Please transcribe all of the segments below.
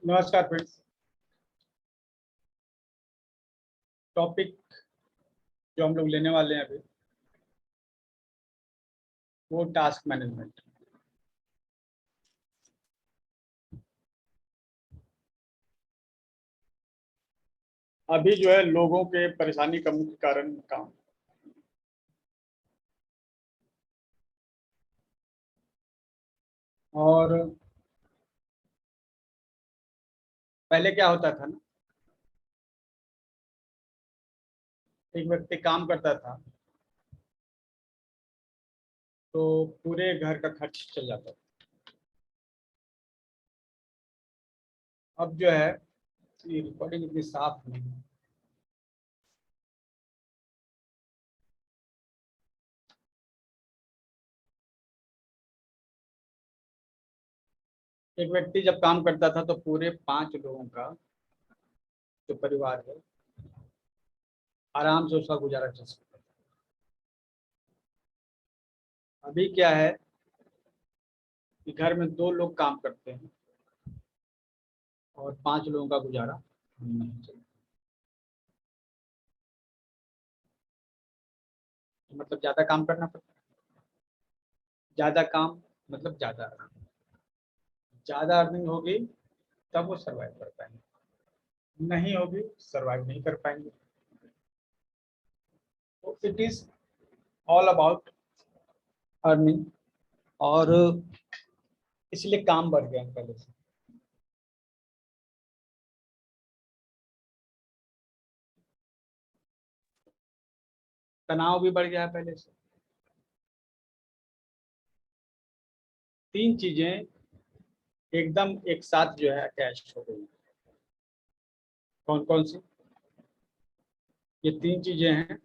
नमस्कार friends. Topic जो हम लोग लेने वाले हैं अभी वो टास्क मैनेजमेंट। अभी जो है लोगों के परेशानी का मुख्य कारण काम। और पहले क्या होता था ना, एक व्यक्ति काम करता था तो पूरे घर का खर्च चल जाता था। अब जो है ये रिकॉर्डिंग इतनी साफ नहीं है। एक व्यक्ति जब काम करता था तो पूरे 5 लोगों का जो परिवार है आराम से उसका गुजारा चल सकता था। अभी क्या है कि घर में 2 लोग काम करते हैं और 5 लोगों का गुजारा नहीं चलता। मतलब ज्यादा काम करना पड़ता है। ज्यादा काम मतलब ज्यादा अर्निंग। ज्यादा अर्निंग होगी तब वो सरवाइव कर पाएंगे, नहीं होगी सरवाइव नहीं कर पाएंगे। तो it is all about earning. और इसलिए काम बढ़ गया है पहले से। तनाव भी बढ़ गया है पहले से। 3 चीजें एकदम एक साथ जो है अटैच हो गई हैं। कौन कौन सी? ये 3 चीजें हैं।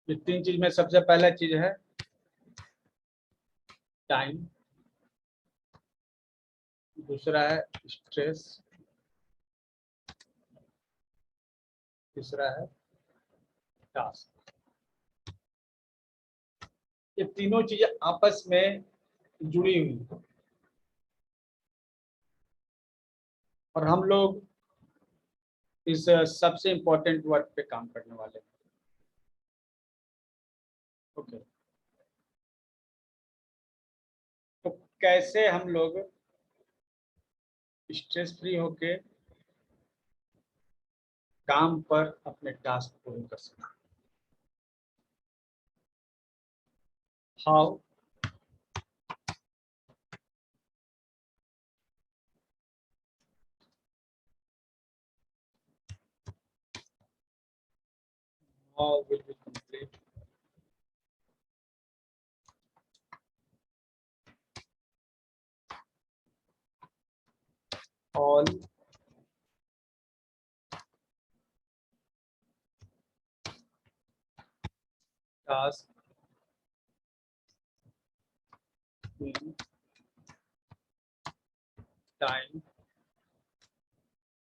ये 3 चीज में सबसे पहला चीज है टाइम, दूसरा है स्ट्रेस, तीसरा है टास्क। ये तीनों चीजें आपस में जुड़ी हुई हैं। और हम लोग इस सबसे इम्पोर्टेंट वर्क पे काम करने वाले हैं। ओके, तो कैसे हम लोग स्ट्रेस फ्री होके काम पर अपने टास्क पूरे कर सकते? How? How will we complete all task in time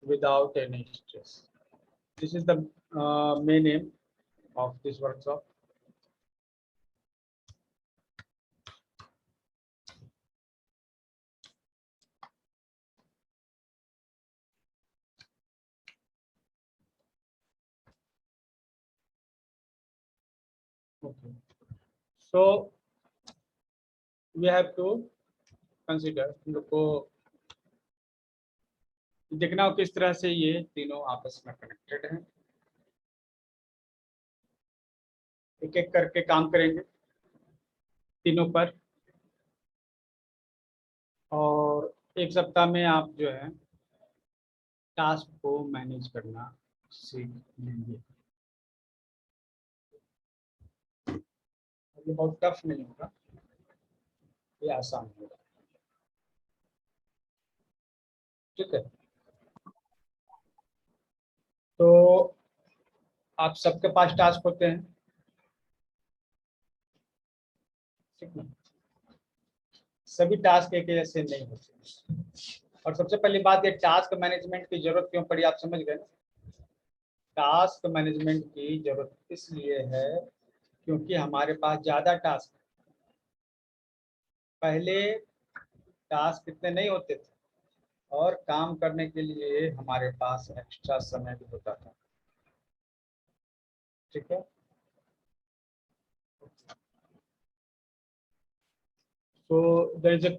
without any stress? This is the main aim of this workshop. Okay. So we have to consider, हम लोग को देखना हो किस तरह से ये तीनों आपस में कनेक्टेड हैं। एक एक करके काम करेंगे तीनों पर, और एक सप्ताह में आप जो है टास्क को मैनेज करना सीख लेंगे। ये बहुत टफ नहीं होगा, ये आसान होगा। ठीक है, तो आप सबके पास टास्क होते हैं, ठीक है? सभी टास्क एक जैसे नहीं होते। और सबसे पहली बात, ये टास्क मैनेजमेंट की जरूरत क्यों पड़ी, आप समझ गए ना। टास्क मैनेजमेंट की जरूरत इसलिए है क्योंकि हमारे पास ज्यादा टास्क, पहले टास्क इतने नहीं होते थे और काम करने के लिए हमारे पास एक्स्ट्रा समय भी होता था। ठीक है, so there is a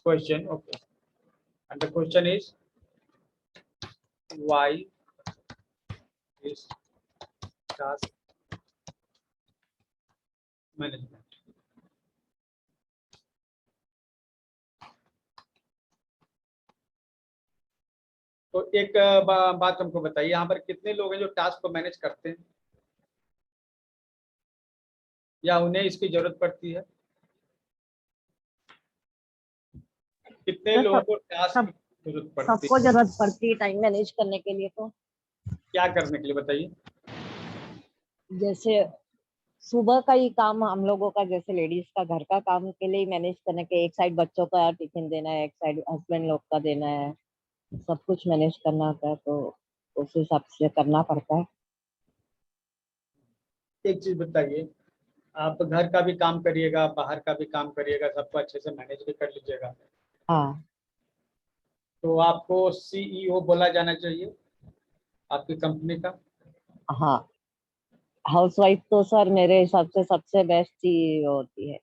question, okay, and the question is why is task management। तो एक बात हमको बताइए, यहाँ पर कितने लोग हैं जो टास्क को मैनेज करते हैं या उन्हें इसकी जरूरत पड़ती है? कितने तो लोगों को टास्क सब की जरूरत पड़ती सबको है? जरूरत पड़ती है टाइम मैनेज करने के लिए। तो क्या करने के लिए बताइए? जैसे सुबह का ही काम हम लोगों का, जैसे लेडीज का घर का काम के लिए मैनेज करने के, एक साइड बच्चों का टिफिन देना है, एक साइड हस्बैंड लोग का देना है, सब कुछ मैनेज करना होता है, तो उस हिसाब से करना पड़ता है। एक चीज बताइए, आप घर का भी काम करिएगा, बाहर का भी काम करिएगा, सबको अच्छे से मैनेज भी कर लीजिएगा, हाँ तो आपको सीईओ बोला जाना चाहिए आपकी कंपनी का। हाँ, हाउसवाइफ तो सर मेरे हिसाब से सबसे बेस्ट ही होती है।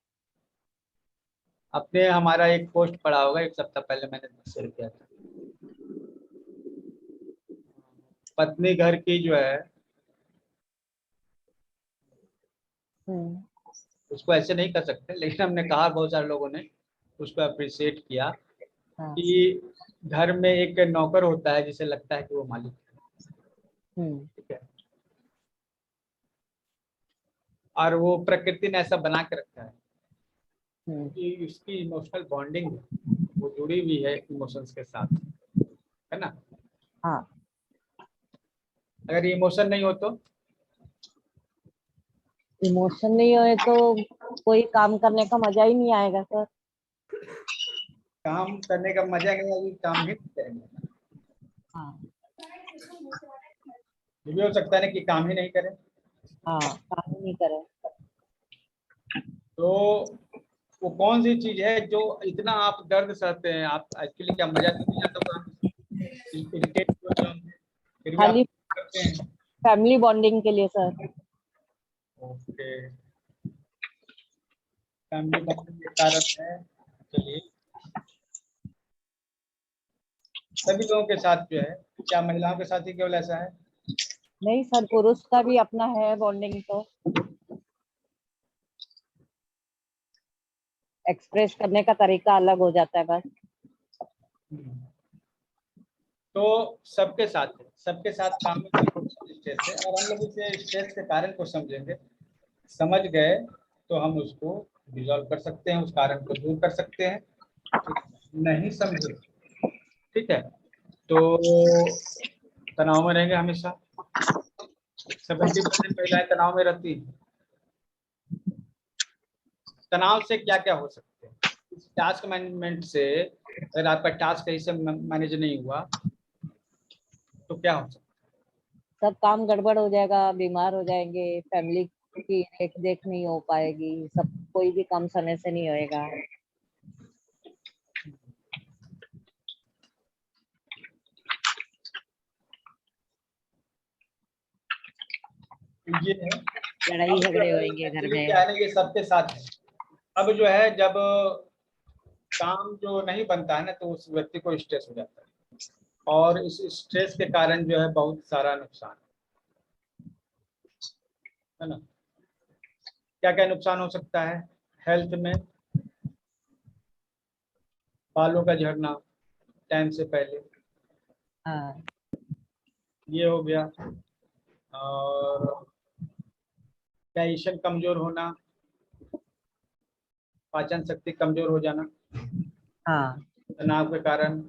आपने हमारा एक पोस्ट पढ़ा होगा, एक सप्ताह पहले मैंने शेयर किया था, पत्नी घर की जो है, हम्म। उसको ऐसे नहीं कर सकते, लेकिन हमने कहा, बहुत सारे लोगों ने उसको अप्रिशिएट किया हाँ। कि घर में एक नौकर होता है जिसे लगता है कि वो मालिक है। हम्म। ठीक है, और वो प्रकृति ने ऐसा बना के रखा है हम्म। कि उसकी इमोशनल बॉन्डिंग है, वो जुड़ी हुई है इमोशंस के साथ, है ना। हाँ, अगर इमोशन नहीं हो तो इमोशन नहीं होए तो कोई काम करने का मजा ही नहीं आएगा सर। काम करने का मजा नहीं आएगी, काम ही नहीं करेंगे। हाँ। ये भी हो सकता है ना कि काम ही नहीं करें। हाँ, काम ही नहीं करे। तो वो कौन सी चीज है जो इतना आप दर्द सहते हैं, आप एक्चुअली क्या मजा तो नहीं आता काम, इरिटेट हो जाओगे, फिर भी आप खाली करते हैं। फैमिली बॉन्डिंग के लिए सर। ओके, फैमिली बॉन्डिंग के कारण है। चलिए, सभी लोगों के साथ जो है, क्या महिलाओं के साथ ही केवल ऐसा है? नहीं सर, पुरुष का भी अपना है बॉन्डिंग, तो एक्सप्रेस करने का तरीका अलग हो जाता है बस। हम्म। तो सबके साथ है, सबके साथ काम में स्ट्रेस है, और हम लोग इसे स्ट्रेस के कारण को समझेंगे, समझ गए तो हम उसको रिजॉल्व कर सकते हैं, उस कारण को दूर कर सकते हैं। नहीं समझे, ठीक है, तो तनाव में रहेंगे हमेशा। 70% महिलाएं तनाव में रहती हैं। तनाव से क्या क्या हो सकते हैं? इस टास्क मैनेजमेंट से, अगर आपका टास्क सही से मैनेज नहीं हुआ तो क्या हो सकता सब काम गड़बड़ हो जाएगा, बीमार हो जाएंगे, फैमिली की देख देख नहीं हो पाएगी, सब कोई भी काम समय से नहीं होएगा। है? ये है। लड़ाई अब जो झगड़े है होंगे घर एक्चुअली क्या में। है ना, ये सबके साथ है। अब जो है, जब काम जो नहीं बनता है ना, तो उस व्यक्ति को स्ट्रेस हो जाता है, और इस स्ट्रेस के कारण जो है बहुत सारा नुकसान है ना। क्या क्या नुकसान हो सकता है? हेल्थ में, बालों का झड़ना टाइम से पहले, हाँ। ये हो गया, और डाइजेशन कमजोर होना, पाचन शक्ति कमजोर हो जाना हाँ। तनाव के कारण,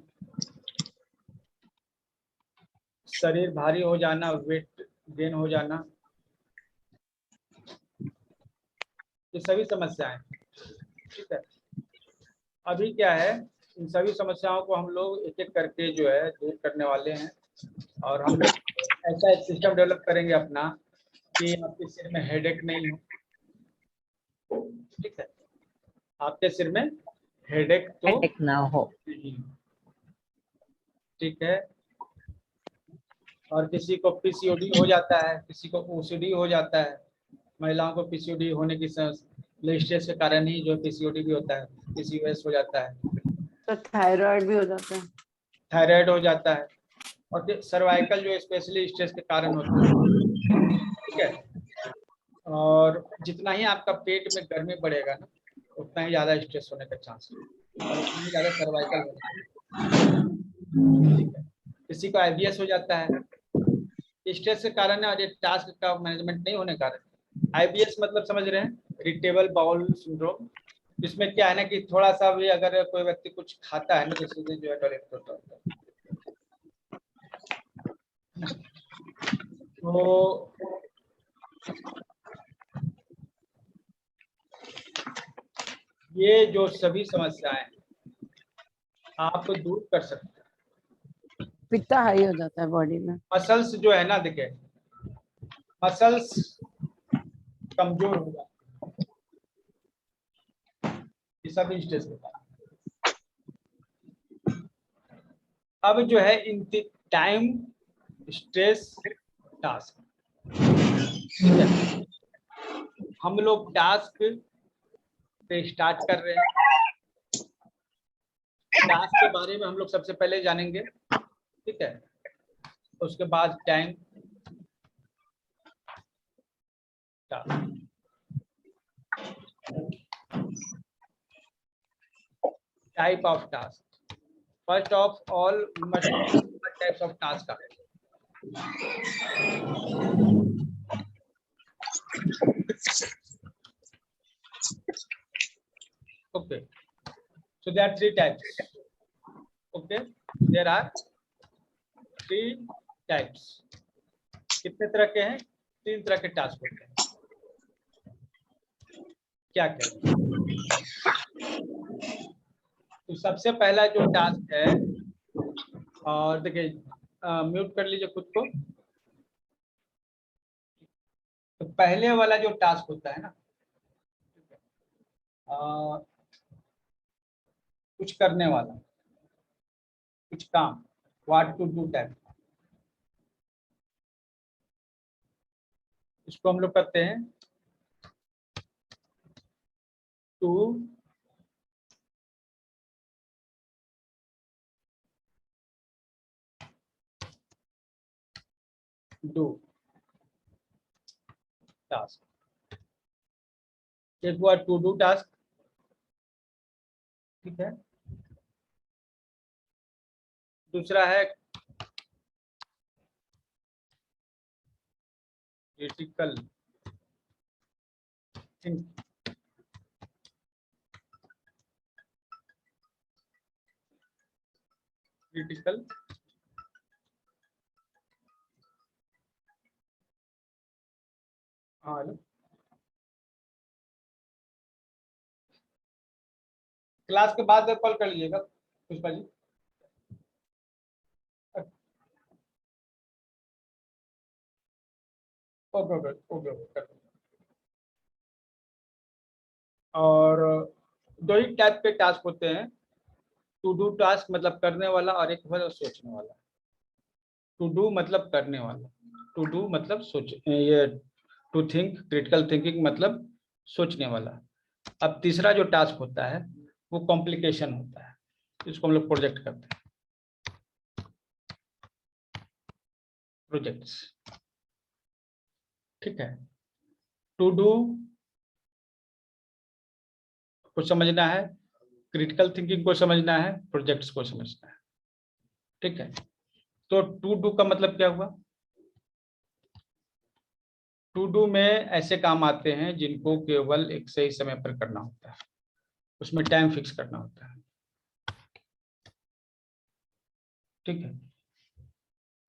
शरीर भारी हो जाना, वेट गेन हो जाना, ये सभी समस्याएं। ठीक है। अभी क्या है, इन सभी समस्याओं को हम लोग एक एक करके जो है दूर करने वाले हैं, और हम लोग ऐसा एक सिस्टम डेवलप करेंगे अपना कि आपके सिर में हेडेक नहीं हो। ठीक है, आपके सिर में हेडेक तो हेडेक ना हो। नहीं। ठीक है, और किसी को पीसीओडी हो जाता है, किसी को ओसीडी हो जाता है। महिलाओं को पीसीओडी होने की स्ट्रेस के कारण ही जो पीसीओडी भी होता है, पीसीओएस हो जाता है, तो थायराइड भी हो जाता है। थायराइड हो जाता है, और सर्वाइकल जो स्पेशली स्ट्रेस के कारण होता है। ठीक है, और जितना ही आपका पेट में गर्मी बढ़ेगा ना, उतना ही ज़्यादा स्ट्रेस होने का चांस है, और उतना ही ज़्यादा सर्वाइकल होने का। ठीक है, किसी को आईबीएस हो जाता है, स्ट्रेस के कारण है, और ये टास्क का मैनेजमेंट नहीं होने के कारण। आईबीएस मतलब समझ रहे हैं, इरिटेबल बाउल सिंड्रोम। इसमें क्या है ना कि थोड़ा सा भी अगर कोई व्यक्ति कुछ खाता है ना, तो सीधे जो है टॉयलेट होता है। तो ये जो सभी समस्याएं आप दूर कर सकते हैं। पित्ता हाई हो जाता है बॉडी में। मसल्स जो है ना, देखिए मसल्स कमजोर हो जाते हैं, ये सब स्ट्रेस के कारण। अब जो है इन टाइम, स्ट्रेस, टास्क, ठीक है, हम लोग टास्क से स्टार्ट कर रहे हैं। टास्क के बारे में हम लोग सबसे पहले जानेंगे, ठीक है, उसके बाद time, type of task. First of all we must types of task are. Okay, so there are three types. Okay, there are three types. कितने तरह के हैं? 3 तरह के टास्क होते हैं। क्या क्या? तो सबसे पहला जो टास्क है, और देखिए म्यूट कर लीजिए खुद को। तो पहले वाला जो टास्क होता है ना, कुछ करने वाला, कुछ काम, व्हाट टू डू टाइप, इसको हम लोग करते हैं टू डू टास्क। एक हुआ टू डू टास्क, ठीक है। दूसरा है क्रिटिकल थिंक, क्रिटिकल हाँ, क्लास के बाद कॉल कर लीजिएगा Pushpa ji. Okay okay okay okay. और दो ही टाइप के टास्क होते हैं, टू डू टास्क मतलब करने वाला, और एक है सोचने वाला। टू डू मतलब करने वाला, टू डू मतलब सोच, ये टू थिंक, क्रिटिकल थिंकिंग मतलब सोचने वाला। अब तीसरा जो टास्क होता है वो कॉम्प्लिकेशन होता है, इसको हम लोग प्रोजेक्ट करते हैं, प्रोजेक्ट्स। ठीक है, टू डू को समझना है, क्रिटिकल थिंकिंग को समझना है, प्रोजेक्ट्स को समझना है। ठीक है, तो टू डू का मतलब क्या हुआ? टू डू में ऐसे काम आते हैं जिनको केवल एक सही समय पर करना होता है, उसमें टाइम फिक्स करना होता है। ठीक है,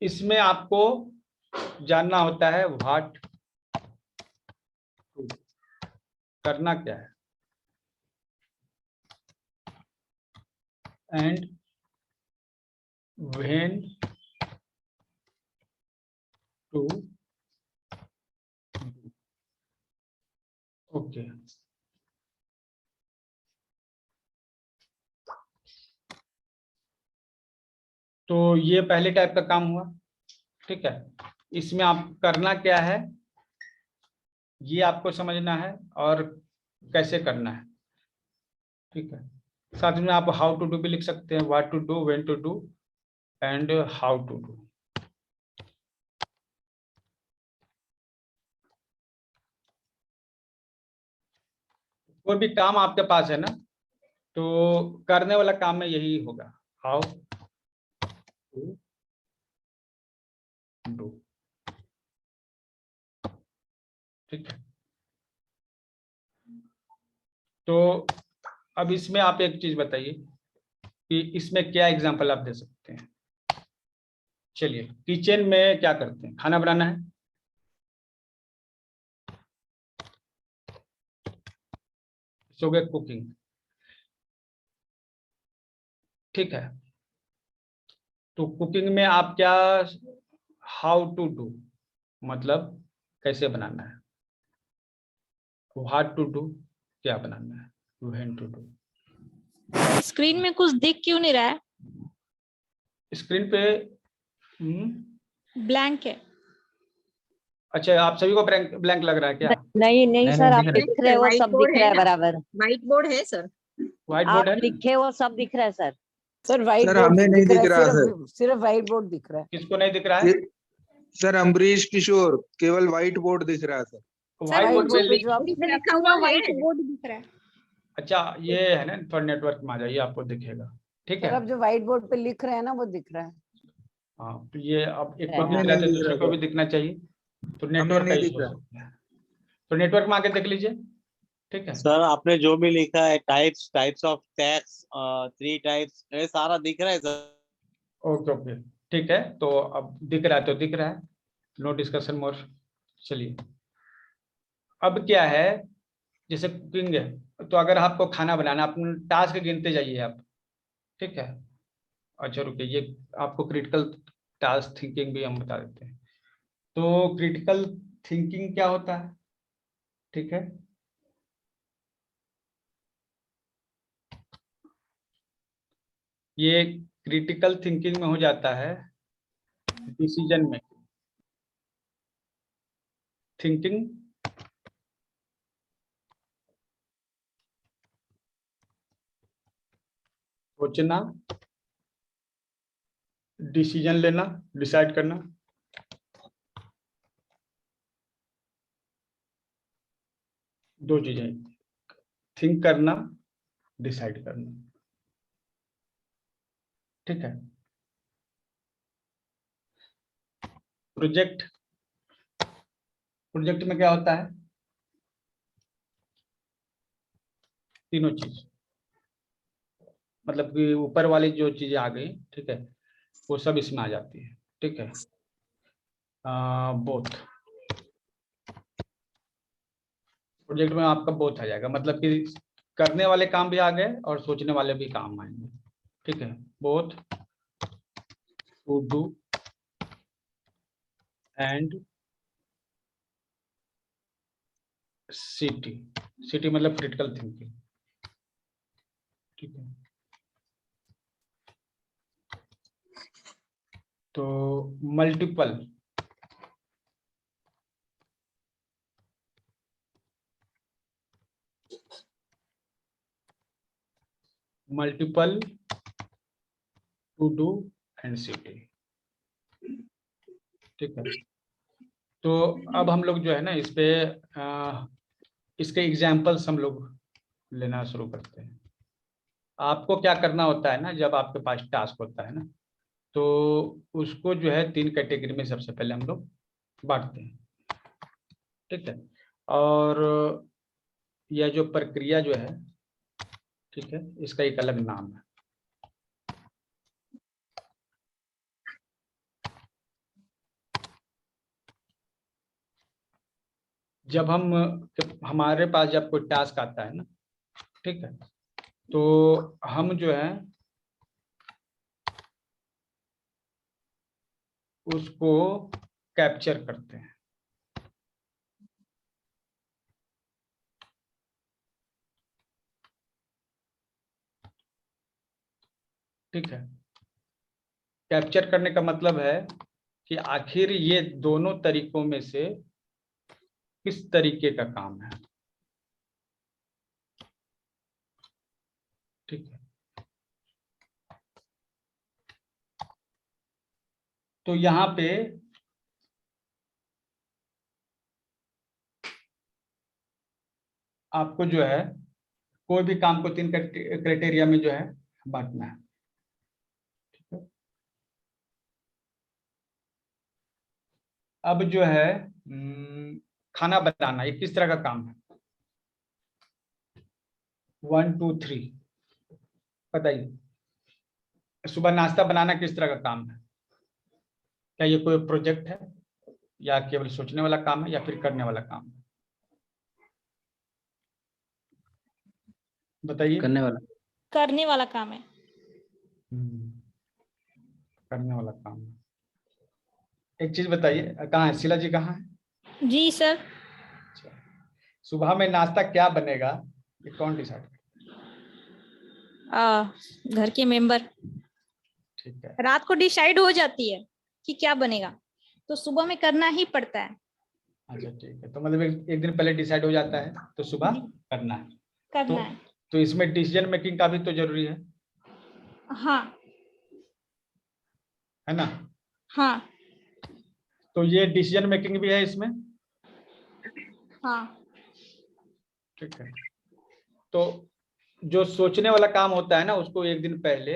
इसमें आपको जानना होता है व्हाट टू, करना क्या है। And when to okay. तो ये पहले टाइप का काम हुआ, ठीक है। इसमें आप करना क्या है ये आपको समझना है और कैसे करना है, ठीक है। साथ में आप हाउ टू डू भी लिख सकते हैं, what to do, when to do and how to do. कोई भी काम आपके पास है ना, तो करने वाला काम में यही होगा, हाउ टू डू, ठीक है। तो अब इसमें आप एक चीज बताइए कि इसमें क्या एग्जांपल आप दे सकते हैं। चलिए, किचन में क्या करते हैं, खाना बनाना है, सो गया कुकिंग, ठीक है। तो कुकिंग में आप क्या, हाउ टू डू मतलब कैसे बनाना है, व्हाट टू डू क्या बनाना है, व्हेन टू डू। स्क्रीन में कुछ दिख क्यों नहीं रहा है? स्क्रीन पे ब्लैंक है। अच्छा, आप सभी को ब्लैंक ब्लैंक लग रहा है क्या? नहीं नहीं सर, आप दिख लिख रहे हो वो व्हाइट सब बोर्ड दिख रहा है है ना? बराबर। व्हाइट बोर्ड है सर। व्हाइट आप बोर्ड है ना? लिखे वो सब दिख रहा है sir. Sir white sir, board हमें नहीं दिख रहा सिर्फ व्हाइट बोर्ड दिख रहा है। किसको नहीं दिख रहा है? सर अम्बरीश किशोर, केवल व्हाइट बोर्ड दिख रहा है सर। व्हाइट बोर्ड पे पे जो आप इसमें लिखा हुआ व्हाइट है। बोर्ड दिख रहा है। अच्छा, ये है ना, थोड़ा नेटवर्क में आ जाइए, आपको दिखेगा, ठीक सर है। अब जो व्हाइट बोर्ड पे लिख रहे हैं ना वो दिख रहा है। हाँ, तो ये अब एक को हमें दिख रहा है तो नहीं दिख दूसरे रहा को भी सर। दिखना चाहिए, तो हमें नेटवर्क का नहीं इशू दिख हो रहा। सकता है। तो नेटवर्क में आके देख लीजिए, ठीक है। सर आपने जो भी लिखा है टाइप्स ऑफ टैक्स 3 टाइप्स ये सारा दिख रहा है सर। ओके ओके, ठीक है। तो अब दिख रहा है तो दिख रहा है, नो डिस्कशन मोर। चलिए, अब क्या है, जैसे कुकिंग है, तो अगर आपको खाना बनाना, अपने टास्क गिनते जाइए आप, ठीक है। अच्छा रुकिए, ये आपको क्रिटिकल टास्क थिंकिंग भी हम बता देते हैं। तो क्रिटिकल थिंकिंग क्या होता है, ठीक है। ये क्रिटिकल थिंकिंग में हो जाता है डिसीजन मेकिंग, थिंकिंग, सोचना, डिसीजन लेना, डिसाइड करना। दो चीजें, थिंक करना, डिसाइड करना, ठीक है। प्रोजेक्ट, प्रोजेक्ट में क्या होता है, तीनों चीज, मतलब कि ऊपर वाली जो चीजें आ गई, ठीक है, वो सब इसमें आ जाती है, ठीक है। बोथ, प्रोजेक्ट में आपका बोथ आ जाएगा, मतलब कि करने वाले काम भी आ गए और सोचने वाले भी काम आएंगे, ठीक है। Both to do and CT, CT मतलब क्रिटिकल थिंकिंग, ठीक है। तो multiple, multiple to do and CT, ठीक है। तो अब हम लोग जो है ना इस पे इसके एग्जाम्पल्स हम लोग लेना शुरू करते हैं। आपको क्या करना होता है ना, जब आपके पास टास्क होता है ना, तो उसको जो है 3 कैटेगरी में सबसे पहले हम लोग बांटते हैं, ठीक है। और यह जो प्रक्रिया जो है, ठीक है, इसका एक अलग नाम है। जब हमारे पास जब कोई टास्क आता है ना, ठीक है, तो हम जो है उसको कैप्चर करते हैं। ठीक है, कैप्चर करने का मतलब है कि आखिर ये दोनों तरीकों में से किस तरीके का काम है। ठीक है, तो यहां पे आपको जो है कोई भी काम को 3 क्राइटेरिया में जो है बांटना है। ठीक है, अब जो है खाना बनाना, ये किस तरह का काम है? 1 2 3 बताइए। सुबह नाश्ता बनाना किस तरह का काम है? क्या ये कोई प्रोजेक्ट है, या केवल सोचने वाला काम है, या फिर करने वाला काम है? बताइए। करने वाला। करने वाला काम है। करने वाला काम है। एक चीज बताइए, कहाँ है शीला जी, कहाँ है? जी सर। अच्छा, सुबह में नाश्ता क्या बनेगा ये कौन डिसाइड करे? घर के मेंबर। ठीक है, रात को डिसाइड हो जाती है कि क्या बनेगा, तो सुबह में करना ही पड़ता है। अच्छा ठीक है, तो मतलब एक दिन पहले डिसाइड हो जाता है तो सुबह जी। करना है। करना है। तो इसमें डिसीजन मेकिंग का भी तो जरूरी है हाँ ना? हाँ तो ये डिसीजन मेकिंग भी है इसमें। हाँ। ठीक है, तो जो सोचने वाला काम होता है ना, उसको एक दिन पहले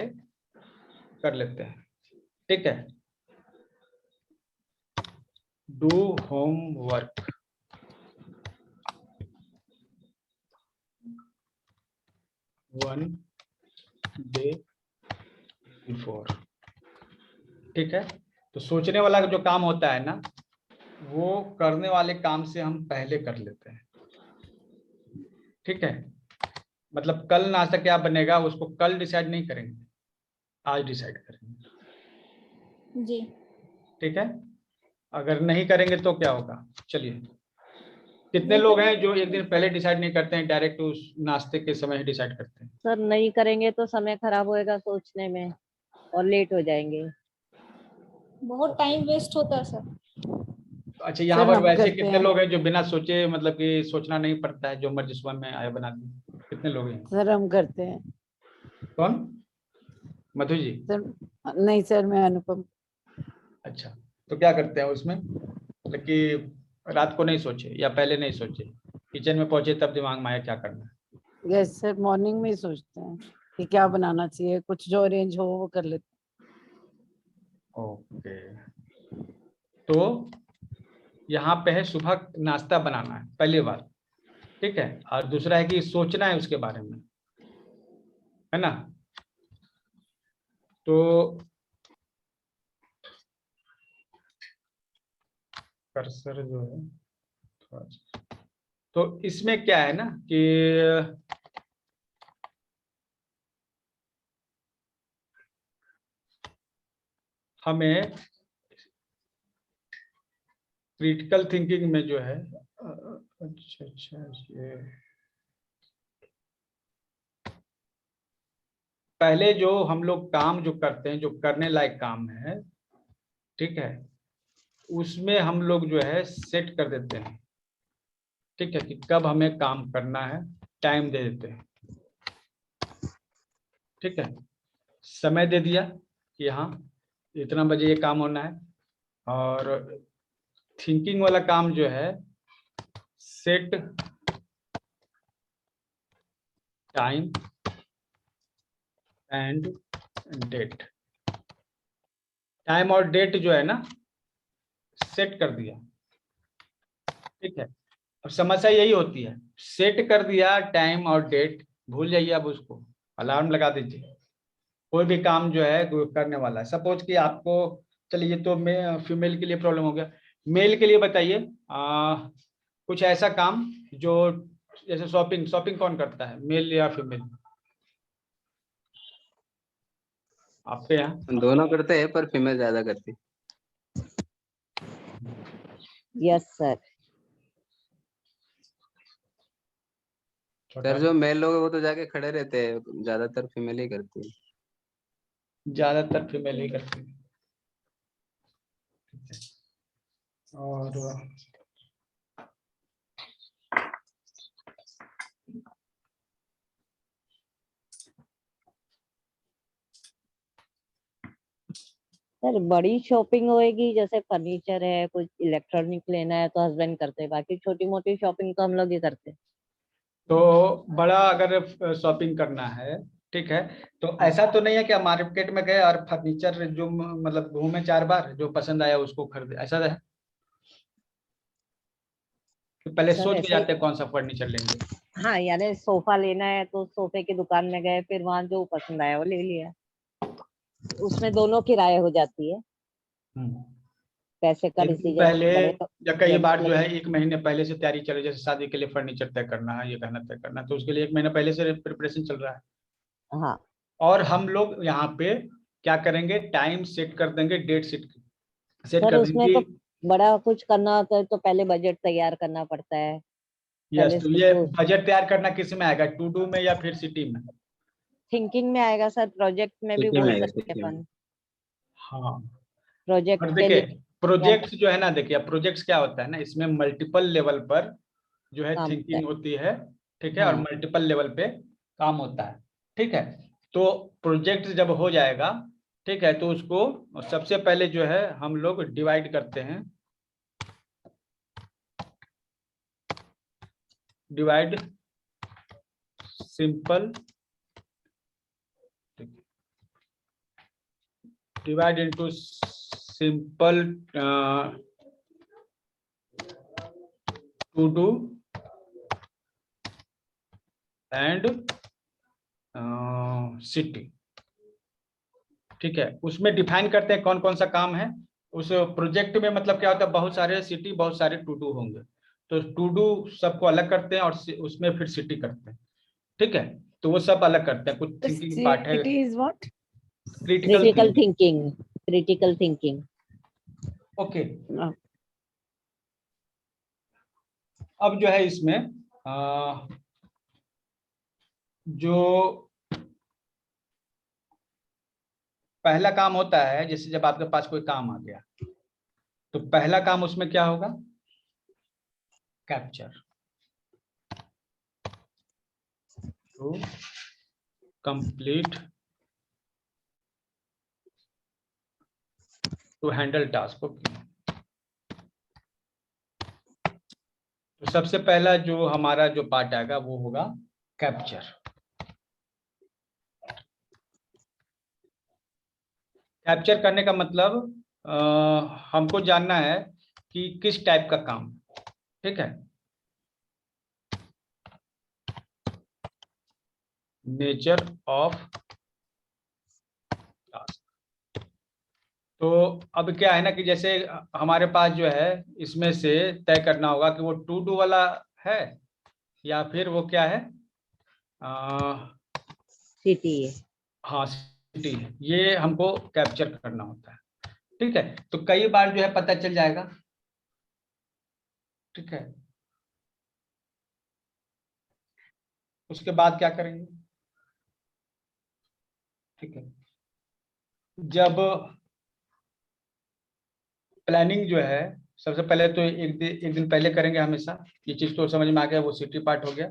कर लेते हैं। ठीक है, डू होमवर्क 1 डे बिफोर। ठीक है, तो सोचने वाला जो काम होता है ना, वो करने वाले काम से हम पहले कर लेते हैं। ठीक है, मतलब कल नाश्ता क्या बनेगा उसको कल डिसाइड नहीं करेंगे, आज डिसाइड करेंगे। जी। ठीक है, अगर नहीं करेंगे तो क्या होगा? चलिए, कितने नहीं लोग हैं करेंगे जो तो एक दिन पहले डिसाइड नहीं करते हैं, डायरेक्ट उस नाश्ते के समय ही डिसाइड करते हैं? सर नहीं करेंगे तो समय खराब होएगा सोचने में और लेट हो जाएंगे। बहुत टाइम वेस्ट होता है सर। अच्छा, यहाँ सर पर हम वैसे करते कितने हैं। लोग हैं जो बिना सोचे, मतलब कि सोचना नहीं पड़ता है, जो मर्जी सुबह में आया बना दी? कितने लोग हैं? सर हम करते हैं। कौन? मधु जी? सर नहीं सर, मैं अनुपम। अच्छा, तो क्या करते हैं उसमें? मतलब कि रात को नहीं सोचे या पहले नहीं सोचे, किचन में पहुंचे तब दिमाग में आया क्या करना है? यस सर, मॉर्निंग में ही सोचते हैं कि क्या बनाना चाहिए, कुछ जो अरेंज हो वो कर लेते ओके, तो यहाँ पे है सुबह नाश्ता बनाना है पहली बार। ठीक है, और दूसरा है कि सोचना है उसके बारे में, है ना? तो कर्सर जो है थोड़ा सा, तो इसमें क्या है ना कि हमें क्रिटिकल थिंकिंग में जो है अच्छा ये पहले जो हम लोग काम जो करते हैं, जो करने लायक काम है, ठीक है, उसमें हम लोग जो है सेट कर देते हैं। ठीक है, कि कब हमें काम करना है, टाइम दे देते हैं। ठीक है, समय दे दिया कि हाँ इतना बजे ये काम होना है। और थिंकिंग वाला काम जो है, set time and date. Time और डेट जो है ना, सेट कर दिया। ठीक है, अब समस्या यही होती है, सेट कर दिया टाइम और डेट, भूल जाइए अब उसको, अलार्म लगा दीजिए। कोई भी काम जो है वो करने वाला है, सपोज कि आपको, चलिए तो मैं फीमेल के लिए प्रॉब्लम हो गया, मेल के लिए बताइए कुछ ऐसा काम जो, जैसे शॉपिंग, शॉपिंग कौन करता है, मेल या फीमेल आपके यहाँ? दोनों करते हैं पर फीमेल ज्यादा करती है। Yes sir. छोटा सर जो मेल लोग हैं वो तो जाके खड़े रहते हैं, ज्यादातर फीमेल ही करती है। ज्यादातर फीमेल ही करती है। और सर बड़ी शॉपिंग होएगी, जैसे फर्नीचर है, कुछ इलेक्ट्रॉनिक लेना है तो हस्बैंड करते हैं, बाकी छोटी मोटी शॉपिंग तो हम लोग ही करते हैं। तो बड़ा अगर शॉपिंग करना है, ठीक है, तो ऐसा तो नहीं है कि आप मार्केट में गए और फर्नीचर जो मतलब घूमे 4 बार, जो पसंद आया उसको खरीदे, ऐसा है? तो पहले सर सोच के ऐसे जाते हैं कौन सा फर्नीचर लेंगे। हाँ, यानी सोफा लेना है तो सोफे की दुकान में गए, फिर वहां जो पसंद आया वो ले लिया। उसमें दोनों की राय हो जाती है। पैसे का एक दिन डिसीजन पहले बड़े तो या कई जेंट्स बार जो लोग। है 1 महीने पहले से तैयारी चले, जैसे शादी के लिए फर्नीचर तय करना है, ये कहना तय करना है, तो उसके लिए 1 महीना पहले से प्रिपरेशन चल रहा है। हाँ और हम लोग यहाँ पे क्या करेंगे, टाइम सेट कर देंगे, डेट सेट सर, कर उसमें देंगे। तो बड़ा कुछ करना होता है तो पहले बजट तैयार करना पड़ता है। यस, पहले तो ये उसको बजट तैयार करना किस में आएगा, टू डू में या फिर सिटी में? थिंकिंग में आएगा सर, प्रोजेक्ट में भी सिटी में बोल आएगा, सकते हैं सिटी में। अपन। हाँ। प्रोजेक्ट और के देखिए, लिए क्या प्रोजेक्ट्स जो है ना, देखिए प्रोजेक्ट्स क्या होता है ना, इसमें मल्टीपल लेवल पर जो है काम होता है। थिंकिंग होती है, ठीक है, और हाँ मल्टीपल लेवल पे काम होता है, ठीक है। तो प्रोजेक्ट जब हो जाएगा, ठीक है, तो उसको सबसे पहले जो है हम लोग डिवाइड करते हैं, divide simple, divide into simple to do and CT, ठीक है। उसमें डिफाइन करते हैं कौन कौन सा काम है उस प्रोजेक्ट में, मतलब क्या होता है, बहुत सारे सिटी बहुत सारे टू डू होंगे, तो टू डू सबको अलग करते हैं और उसमें फिर सिटी करते हैं, ठीक है। तो वो सब अलग करते हैं, कुछ थिंकिंग पार्ट है, City is what? Critical critical thinking. Thinking. Critical thinking. Okay. No. अब जो है इसमें जो पहला काम होता है, जैसे जब आपके पास कोई काम आ गया, तो पहला काम उसमें क्या होगा, capture, to complete, to handle task. तो सबसे पहला जो हमारा जो पार्ट आएगा वो होगा कैप्चर। कैप्चर करने का मतलब हमको जानना है कि किस टाइप का काम, ठीक है, नेचर ऑफ टास्क। तो अब क्या है ना कि जैसे हमारे पास जो है इसमें से तय करना होगा कि वो टू डू वाला है या फिर वो क्या है, सिटी। हाँ सिटी है, ये हमको कैप्चर करना होता है, ठीक है। तो कई बार जो है पता चल जाएगा, ठीक है। उसके बाद क्या करेंगे, ठीक है, जब प्लानिंग जो है सबसे पहले तो एक दिन पहले करेंगे हमेशा, ये चीज तो समझ में आ गया, वो सिटी पार्ट हो गया,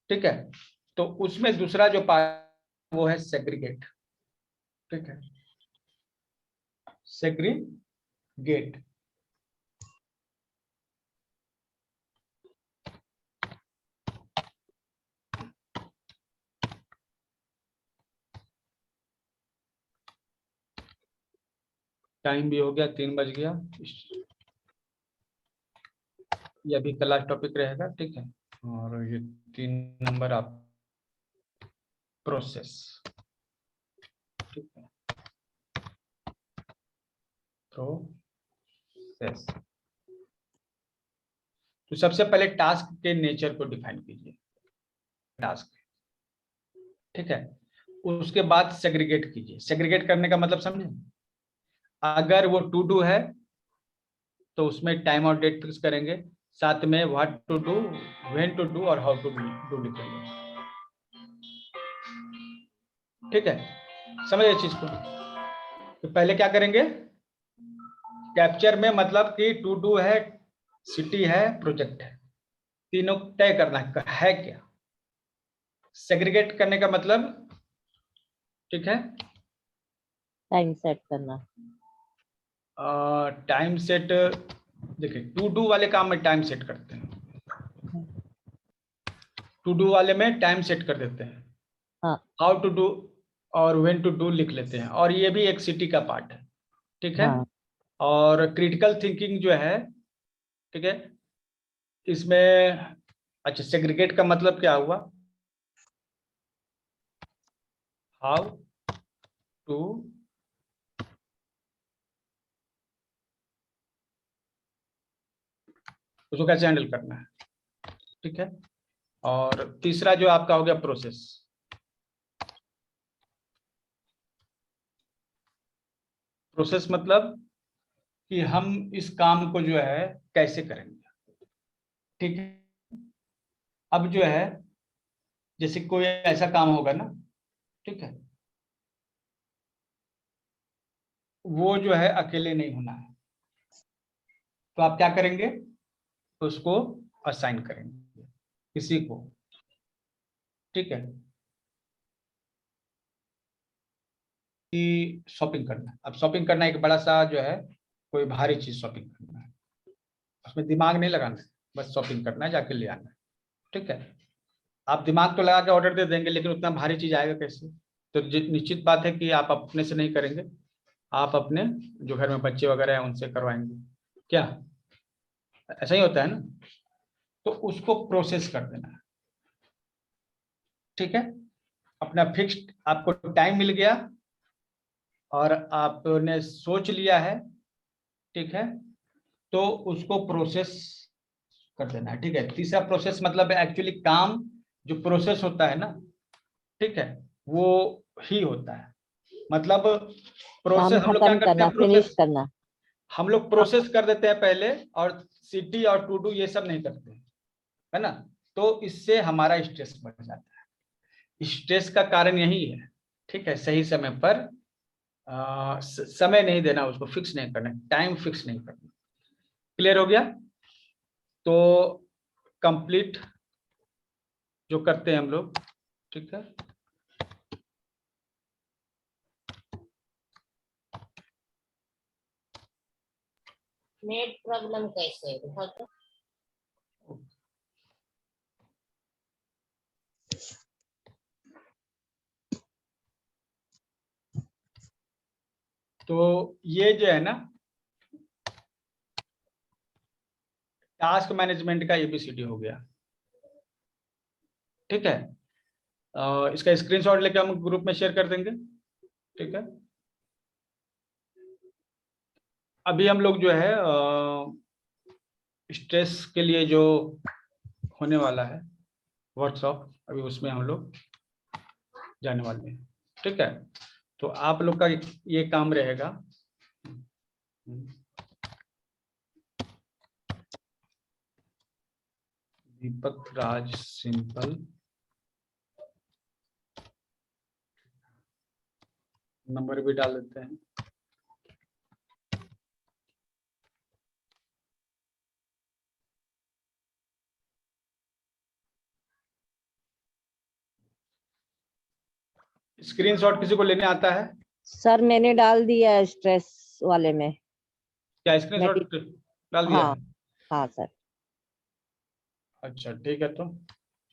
ठीक है। तो उसमें दूसरा जो पार्ट वो है सेग्रीगेट, ठीक है, सेग्रीगेट। टाइम भी हो गया, 3 बज गया, ये अभी क्लास टॉपिक रहेगा, ठीक है। और ये 3 नंबर आप प्रोसेस, ठीक है, प्रोसेस। तो सबसे पहले टास्क के नेचर को डिफाइन कीजिए, टास्क, ठीक है। उसके बाद सेग्रीगेट कीजिए। सेग्रीगेट करने का मतलब समझे, अगर वो टू डू है तो उसमें टाइम और डेट फिक्स करेंगे, साथ में what to do, when to do और हाउ टू डू लिखेंगे। ठीक है, समझ इस चीज को। तो पहले क्या करेंगे, कैप्चर में मतलब कि टू डू है, सिटी है, प्रोजेक्ट है, तीनों तय करना है क्या। सेग्रीगेट करने का मतलब, ठीक है, टाइम सेट करना। टाइम सेट, देखिए टू डू वाले काम में टाइम सेट करते हैं, टू डू वाले में टाइम सेट कर देते हैं, हाँ। हाउ टू डू और व्हेन टू डू लिख लेते हैं, और ये भी एक सिटी का पार्ट है। ठीक है, हाँ। और क्रिटिकल थिंकिंग जो है, ठीक है, इसमें अच्छा सेग्रीगेट का मतलब क्या हुआ, हाउ टू उसको कैसे हैंडल करना है। ठीक है, और तीसरा जो आपका हो गया प्रोसेस। प्रोसेस मतलब कि हम इस काम को जो है कैसे करेंगे। ठीक है, अब जो है जैसे कोई ऐसा काम होगा ना, ठीक है, वो जो है अकेले नहीं होना है, तो आप क्या करेंगे, उसको असाइन करेंगे किसी को। ठीक है, कि शॉपिंग करना है। अब शॉपिंग करना एक बड़ा सा जो है, कोई भारी चीज शॉपिंग करना है, उसमें दिमाग नहीं लगाना है, बस शॉपिंग करना है, जाके ले आना है। ठीक है, आप दिमाग तो लगा के ऑर्डर दे देंगे, लेकिन उतना भारी चीज आएगा कैसे। तो निश्चित बात है कि आप अपने से नहीं करेंगे, आप अपने जो घर में बच्चे वगैरह हैं उनसे करवाएंगे, क्या ऐसा ही होता है ना। तो उसको प्रोसेस कर देना है। ठीक है, अपना फिक्स्ड आपको टाइम मिल गया और आपने सोच लिया है, ठीक है, तो उसको प्रोसेस कर देना है। ठीक है, तीसरा प्रोसेस मतलब एक्चुअली काम जो प्रोसेस होता है ना, ठीक है, वो ही होता है। मतलब काम प्रोसेस हम लोग क्या खत्म करते करना, हैं, फिनिश प्रोसेस करना। हम लोग प्रोसेस कर देते हैं पहले, और सिटी और टू डू ये सब नहीं करते, है ना। तो इससे हमारा स्ट्रेस बढ़ जाता है। स्ट्रेस का कारण यही है। ठीक है, सही समय पर समय नहीं देना, उसको फिक्स नहीं करना, टाइम फिक्स नहीं करना। क्लियर हो गया। तो कंप्लीट जो करते हैं हम लोग, ठीक है, नेट प्रॉब्लम कैसे है दिखाओ तो। तो ये जो है ना, टास्क मैनेजमेंट का एबीसीडी हो गया। ठीक है, इसका स्क्रीनशॉट लेके हम ग्रुप में शेयर कर देंगे। ठीक है, अभी हम लोग जो है स्ट्रेस के लिए जो होने वाला है वर्कशॉप, अभी उसमें हम लोग जाने वाले हैं। ठीक है, तो आप लोग का ये काम रहेगा, दीपक राज सिंपल, नंबर भी डाल देते हैं। स्क्रीनशॉट किसी को लेने आता है सर मैंने डाल दिया है स्ट्रेस वाले में। क्या, स्क्रीनशॉट डाल दिया हाँ। है? हाँ सर। अच्छा ठीक है, तो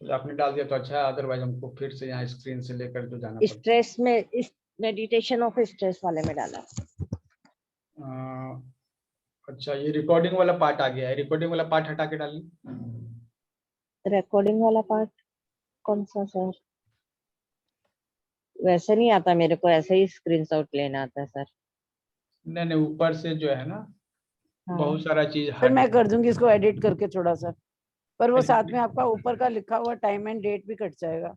आपने डाल दिया तो अच्छा है, अदरवाइज हमको फिर से यहाँ स्क्रीन से लेकर जो जाना पड़ता स्ट्रेस में इस मेडिटेशन ऑफ स्ट्रेस वाले में डाला। है। अच्छा, ये रिकॉर्डिंग वाला पार्ट आ गया है, रिकॉर्डिंग वाला पार्ट हटा के डालिए। रिकॉर्डिंग वाला पार्ट कौन सा सर? वैसे नहीं आता मेरे को, ऐसे ही स्क्रीनशॉट लेना आता है सर। नहीं नहीं, ऊपर से जो है ना, हाँ। बहुत सारा चीज फिर हट मैं कर दूंगी इसको एडिट करके थोड़ा सा, पर वो साथ में गया। आपका ऊपर का लिखा हुआ टाइम एंड डेट भी कट जाएगा।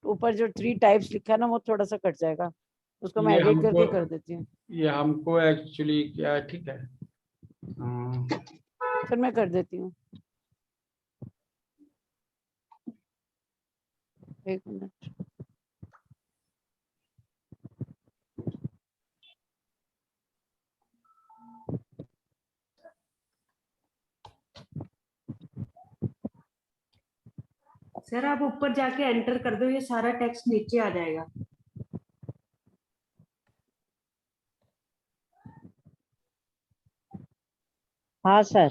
ऊपर जो 3 टाइप्स लिखा है ना, वो थोड़ा सा कट जाएगा, उसको मैं ये एडिट हमको करके कर देती हूँ। ये हमको एक्चुअली क्या है, ठीक है, फिर मैं कर देती हूँ, एक मिनट। सर आप ऊपर जाके एंटर कर दो, ये सारा टेक्स्ट नीचे आ जाएगा। हाँ सर,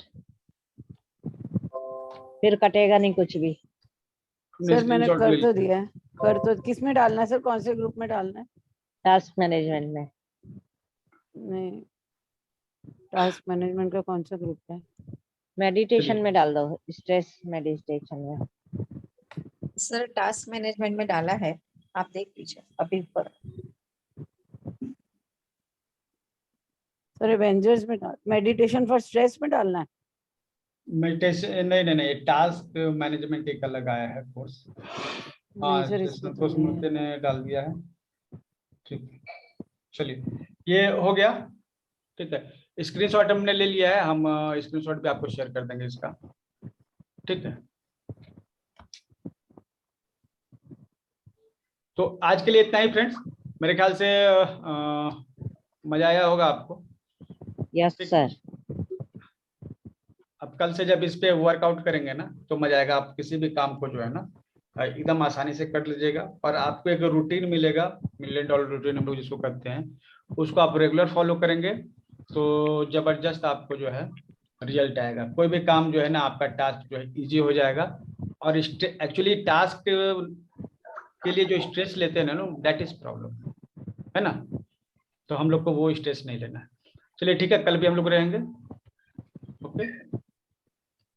फिर कटेगा नहीं कुछ भी। सर मैंने स्क्रीनशॉट कर ले तो लीजिए। दिया है, कर तो किस में डालना है सर, कौन से ग्रुप में डालना है? टास्क मैनेजमेंट में। नहीं, टास्क मैनेजमेंट का कौन सा ग्रुप है? मेडिटेशन में डाल दो, स्ट्रेस मेडिटेशन में। सर टास्क मैनेजमेंट में डाला है, आप देख लीजिए अभी ऊपर। सर एवेंजर्स में मेडिटेशन फॉर स्ट्रेस में डालना है। मेडिटेशन नहीं, टास्क मैनेजमेंट एक अलग आया है कोर्स। नहीं सर, इसमें तो संतोष नहीं मूर्ति है। ने डाल दिया है। ठीक है, चलिए ये हो गया। ठीक है, स्क्रीनशॉट हमने ले लिया है, हम स्क्रीनशॉट भी आपको शेयर कर देंगे इसका। ठीक है, तो आज के लिए इतना ही फ्रेंड्स। मेरे ख्याल से मजा आया होगा आपको। यस ठीक। सर। अब कल से जब इस पे वर्कआउट करेंगे ना तो मजा आएगा। आप किसी भी काम को जो है ना एकदम आसानी से कर लीजिएगा, और आपको एक रूटीन मिलेगा, $1,000,000 रूटीन हम लोग जिसको करते हैं, उसको आप रेगुलर फॉलो करेंगे तो जबरदस्त आपको जो है रिजल्ट आएगा। कोई भी काम जो है ना आपका टास्क जो है इजी हो जाएगा। और एक्चुअली टास्क के लिए जो स्ट्रेस लेते हैं ना, दैट इज प्रॉब्लम, है ना। तो हम लोग को वो स्ट्रेस नहीं लेना है। चलिए ठीक है, कल भी हम लोग रहेंगे। ओके।